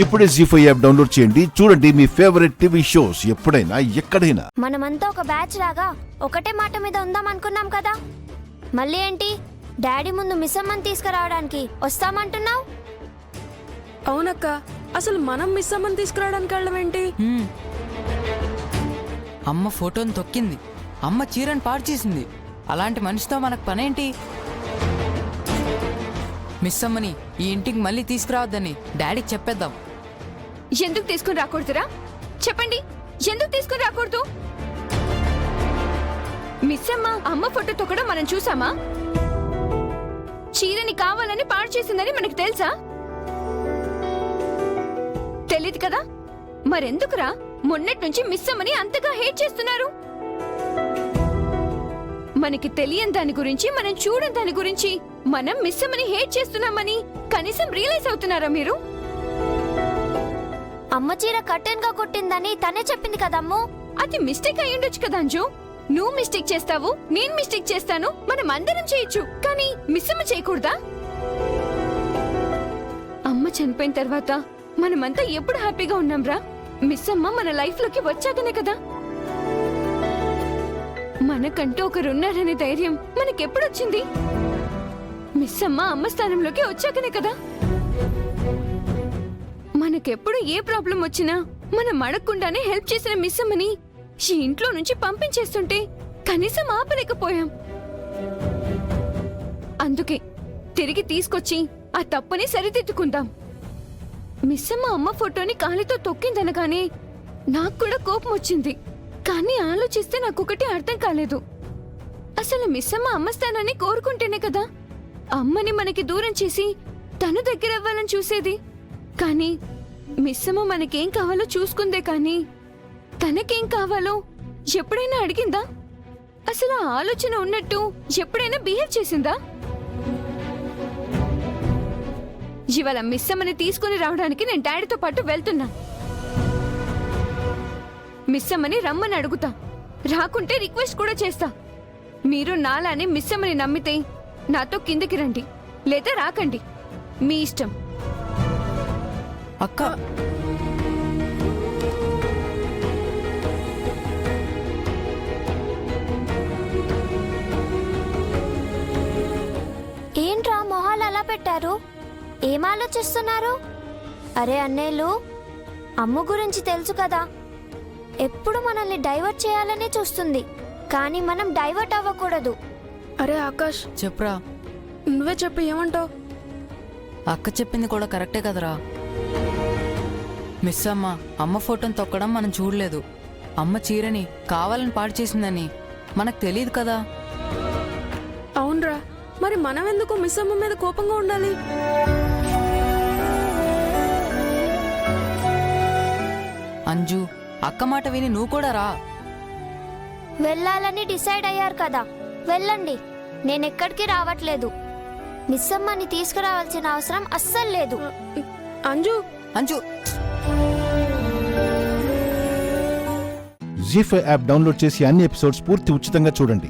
ఇప్పుడే జీ5 app download చేయండి. చూడండి మీ ఫేవరెట్ టీవీ షోస్ ఎప్పుడైనా ఎక్కడైనా. మనమంతా ఒక బ్యాచ్ లాగా ఒకటే మాట మీద ఉందాం అనుకున్నాం కదా, మళ్ళీ ఏంటి డాడీ ముందు మిస్ అమ్మని తీసుకురావడానికి వస్తామంటున్నావు? అవునక్క, అసలు మనం మిస్ అమ్మని తీసుకురావడానికి వెళ్ళడం ఏంటి? అమ్మ ఫోటోని తొక్కింది, అమ్మ చీరను పాడు చేసింది. అలాంటి మనిషితో మనకు పనేంటి? మిస్ అమ్మని ఈ ఇంటికి మళ్ళీ తీసుకురావద్దని డాడీకి చెప్పేద్దాం. ఎందుకు తీసుకుని రాకూడదురా? చెప్పండి, ఎందుకు తీసుకుని రాకూడదు? మిస్ అమ్మ ఫోటో తొక్కడం మనం చూసామా? చీరని కావాలని పాడు చేసిందని మనకు తెలుసా? తెలీదు కదా, మరెందుకురా మొన్నటి నుంచి మిస్ అమ్మని అంతగా హేట్ చేస్తున్నారు? మనకి తెలియని దాని గురించి, మనం చూడని దాని గురించి మనం మిస్ అమ్మని హేట్ చేస్తున్నామని కనీసం రియలైజ్ అవుతున్నారా మీరు? అమ్మ చీర కట్టెన్ గా కొట్టిందని తనే చెప్పింది కదమ్మో. అది మిస్టేక్ అయి ఉండొచ్చు కదా అంజు. నువ్వు మిస్టేక్ చేస్తావు, నేను మిస్టేక్ చేస్తాను, మనం అందరం చేయొచ్చు, కానీ మిస్ అమ్మ చేయకూడదా? అమ్మ చనిపోయిన తర్వాత మనమంతా ఎప్పుడు హ్యాపీగా ఉన్నాంరా? మిస్ అమ్మ మన లైఫ్ లోకి వచ్చాకనే కదా. మనకంటూ ఒకరున్నారనే ధైర్యం మనకెప్పుడొచ్చింది? మిస్ అమ్మ స్థానంలోకి వచ్చాకనే కదా. మనకెప్పుడు ఏ ప్రాబ్లం వచ్చినా మనం అడగకుండానే హెల్ప్ చేసిన మిస్ అమ్మని ఈ ఇంట్లో నుంచి పంపించేస్తుంటే కనీసం ఆపలేకపోయాం. అందుకే తిరిగి తీసుకొచ్చి ఆ తప్పుని సరిదిద్దుకుందాం. మిస్ అమ్మ ఫోటోని కాలితో తొక్కిందనగానే నాకు కూడా కోపం వచ్చింది. కానీ ఆలోచిస్తే నాకొకటి అర్థం కాలేదు. అసలు మిస్ అమ్మ స్థానాన్ని కోరుకుంటేనే కదా అమ్మని మనకి దూరం చేసి తను దగ్గర అవ్వాలని చూసేది. కానీ మిస్ అమ్మ మనకేం కావాలో చూసుకుందే, కానీ తనకేం కావాలో ఎప్పుడైనా అడిగిందా? అసలు ఆ ఆలోచన ఉన్నట్టు ఎప్పుడైనా బిహేవ్ చేసిందా? ఇవాళ మిస్ అమ్మని తీసుకుని రావడానికి నేను డాడీతో పాటు వెళ్తున్నా. మిస్ అమ్మని రమ్మని అడుగుతా, రాకుంటే రిక్వెస్ట్ కూడా చేస్తా. మీరు నాలానే మిస్ అమ్మని నమ్మితే నాతో కిందకి రండి, లేదా రాకండి, మీ ఇష్టం. అక్క, ఏంట్రా మొహాలు అలా పెట్టారు? ఏం ఆలోచిస్తున్నారు? అరే అన్నేలు, అమ్మ గురించి తెలుసు కదా, ఎప్పుడు మనల్ని డైవర్ట్ చేయాలనే చూస్తుంది, కానీ మనం డైవర్ట్ అవ్వకూడదు. అరే ఆకాష్, చెప్పురా. నువ్వే చెప్పు, ఏమంటావు? అక్క చెప్పింది కూడా కరెక్టే కదరా. మిస్ అమ్మ ఫోటోని తొక్కడం మనం చూడలేదు. అమ్మ చీరని కావాలని పాడు చేసిందని మనకు తెలియదు కదా. అవునరా, మరి మనం ఎందుకు మిస్ అమ్మ మీద కోపంగా ఉండాలి? అంజు, అక్క మాట విని నువ్వు కూడా రా. వెళ్ళాలని డిసైడ్ అయ్యారు కదా, వెళ్ళండి. నేనెక్కడికి రావట్లేదు. మిస్ అమ్మని తీసుకురావాల్సిన అవసరం అస్సలు లేదు. అంజు, అంజు, జీ5 యాప్ డౌన్లోడ్ చేసి అన్ని ఎపిసోడ్స్ పూర్తి ఉచితంగా చూడండి.